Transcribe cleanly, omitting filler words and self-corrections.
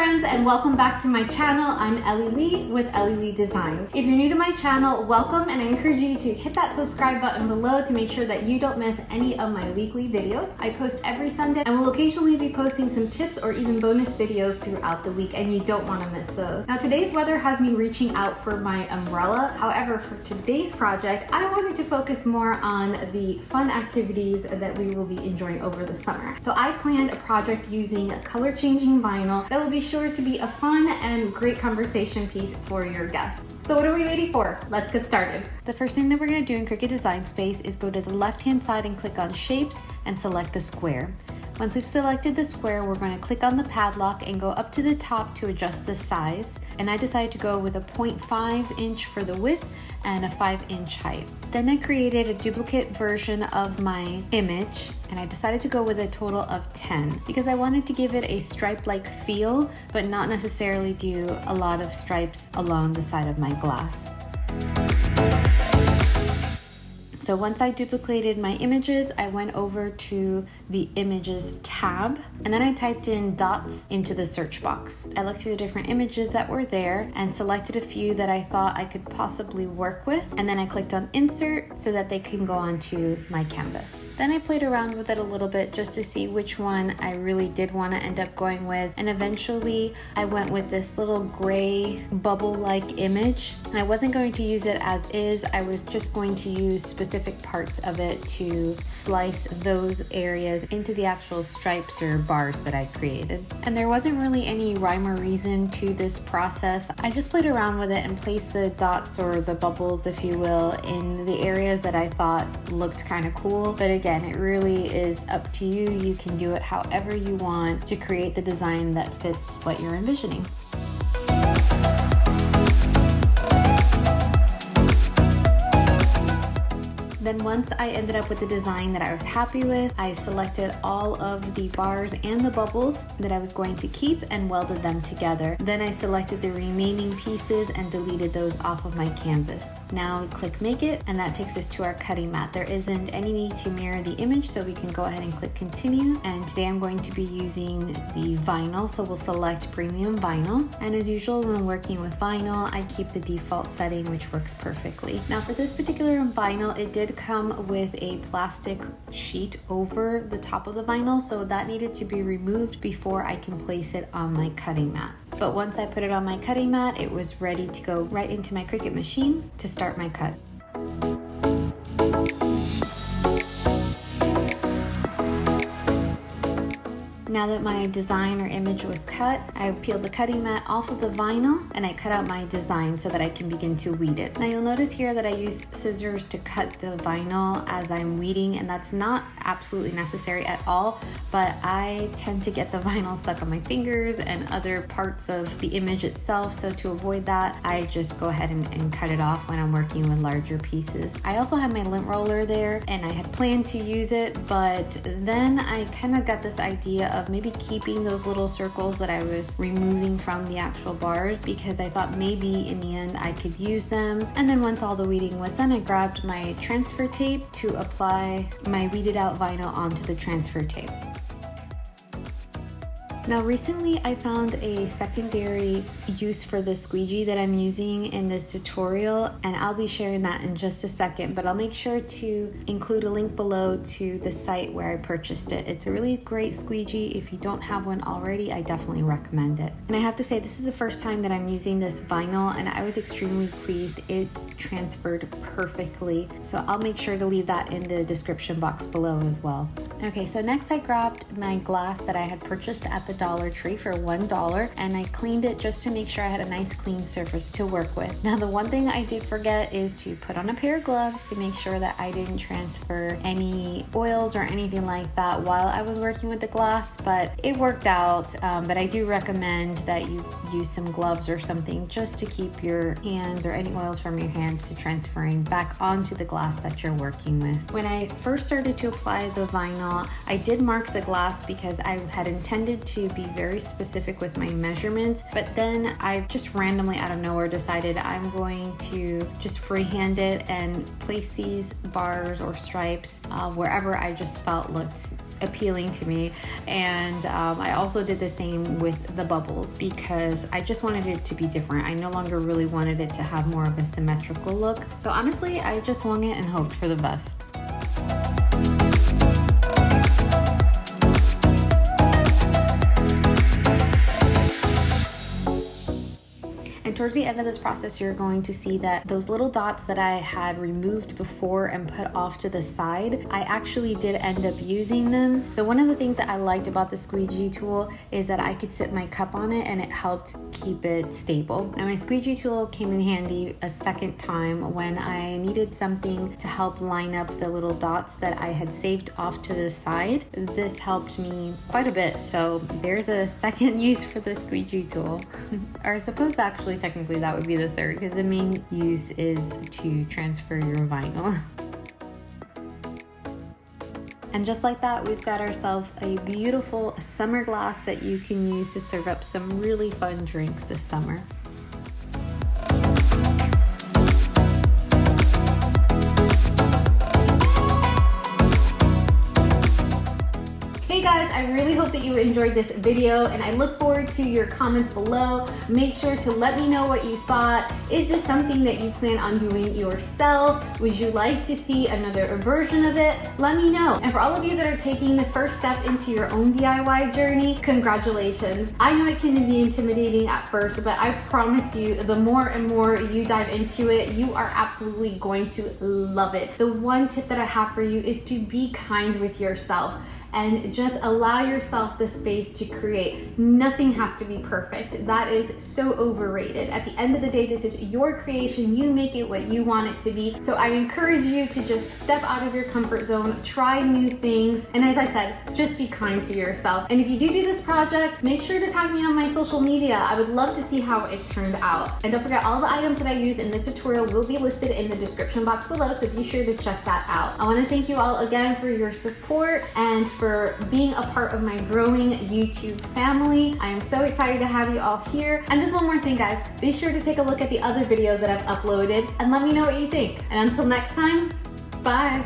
friends, and welcome back to my channel. I'm Ellie Lee with Ellie Lee Designs. If you're new to my channel, welcome, and I encourage you to hit that subscribe button below to make sure that you don't miss any of my weekly videos. I post every Sunday and will occasionally be posting some tips or even bonus videos throughout the week, and you don't want to miss those. Now, today's weather has me reaching out for my umbrella. However, for today's project, I wanted to focus more on the fun activities that we will be enjoying over the summer. So I planned a project using a color-changing vinyl that will be sure to be a fun and great conversation piece for your guests. So what are we waiting for? Let's get started. The first thing that we're going to do in Cricut Design Space is go to the left-hand side and click on Shapes and select the square. Once we've selected the square, we're going to click on the padlock and go up to the top to adjust the size. And I decided to go with a 0.5 inch for the width and a 5-inch height. Then I created a duplicate version of my image, and I decided to go with a total of 10 because I wanted to give it a stripe-like feel, but not necessarily do a lot of stripes along the side of my glass. So once I duplicated my images, I went over to the Images tab, and then I typed in dots into the search box. I looked through the different images that were there and selected a few that I thought I could possibly work with, and then I clicked on Insert so that they can go onto my canvas. Then I played around with it a little bit just to see which one I really did want to end up going with, and eventually I went with this little gray bubble-like image. I wasn't going to use it as is, I was just going to use specific parts of it to slice those areas into the actual stripes or bars that I created. And there wasn't really any rhyme or reason to this process. I just played around with it and placed the dots, or the bubbles if you will, in the areas that I thought looked kind of cool. But again, it really is up to you. You can do it however you want to create the design that fits what you're envisioning. Then once I ended up with the design that I was happy with, I selected all of the bars and the bubbles that I was going to keep and welded them together. Then I selected the remaining pieces and deleted those off of my canvas. Now we click Make It, and that takes us to our cutting mat. There isn't any need to mirror the image, so we can go ahead and click Continue. And today I'm going to be using the vinyl, so we'll select Premium Vinyl. And as usual, when working with vinyl, I keep the default setting, which works perfectly. Now for this particular vinyl, it did come with a plastic sheet over the top of the vinyl, so that needed to be removed before I can place it on my cutting mat. But once I put it on my cutting mat, it was ready to go right into my Cricut machine to start my cut. Now that my design or image was cut, I peeled the cutting mat off of the vinyl and I cut out my design so that I can begin to weed it. Now you'll notice here that I use scissors to cut the vinyl as I'm weeding, and that's not absolutely necessary at all, but I tend to get the vinyl stuck on my fingers and other parts of the image itself, so to avoid that, I just go ahead and cut it off when I'm working with larger pieces. I also have my lint roller there, and I had planned to use it, but then I kind of got this idea of maybe keeping those little circles that I was removing from the actual bars, because I thought maybe in the end I could use them. And then once all the weeding was done, I grabbed my transfer tape to apply my weeded out vinyl onto the transfer tape. Now recently I found a secondary use for the squeegee that I'm using in this tutorial, and I'll be sharing that in just a second, but I'll make sure to include a link below to the site where I purchased it. It's a really great squeegee. If you don't have one already, I definitely recommend it. And I have to say, this is the first time that I'm using this vinyl, and I was extremely pleased. It transferred perfectly, so I'll make sure to leave that in the description box below as well. Okay, so next I grabbed my glass that I had purchased at the Dollar Tree for $1, and I cleaned it just to make sure I had a nice clean surface to work with. Now the one thing I did forget is to put on a pair of gloves to make sure that I didn't transfer any oils or anything like that while I was working with the glass, but it worked out. But I do recommend that you use some gloves or something just to keep your hands or any oils from your hands to transferring back onto the glass that you're working with. When I first started to apply the vinyl, I did mark the glass because I had intended to be very specific with my measurements, but then I just randomly out of nowhere decided I'm going to just freehand it and place these bars or stripes wherever I just felt looked appealing to me. And I also did the same with the bubbles because I just wanted it to be different. I no longer really wanted it to have more of a symmetrical look. So honestly, I just swung it and hoped for the best. Towards the end of this process, you're going to see that those little dots that I had removed before and put off to the side, I actually did end up using them. So one of the things that I liked about the squeegee tool is that I could sit my cup on it and it helped keep it stable. And my squeegee tool came in handy a second time when I needed something to help line up the little dots that I had saved off to the side. This helped me quite a bit. So there's a second use for the squeegee tool. Or I suppose actually technically that would be the third, because the main use is to transfer your vinyl. And just like that, we've got ourselves a beautiful summer glass that you can use to serve up some really fun drinks this summer. Hey guys, I really hope that you enjoyed this video and I look forward to your comments below. Make sure to let me know what you thought. Is this something that you plan on doing yourself? Would you like to see another version of it? Let me know. And for all of you that are taking the first step into your own DIY journey, congratulations. I know it can be intimidating at first, but I promise you, the more and more you dive into it, you are absolutely going to love it. The one tip that I have for you is to be kind with yourself and just allow yourself the space to create. Nothing has to be perfect. That is so overrated. At the end of the day, this is your creation. You make it what you want it to be. So I encourage you to just step out of your comfort zone, try new things, and as I said, just be kind to yourself. And if you do this project, make sure to tag me on my social media. I would love to see how it turned out. And don't forget, all the items that I use in this tutorial will be listed in the description box below, so be sure to check that out. I want to thank you all again for your support and for being a part of my growing YouTube family. I am so excited to have you all here. And just one more thing, guys, be sure to take a look at the other videos that I've uploaded and let me know what you think. And until next time, bye.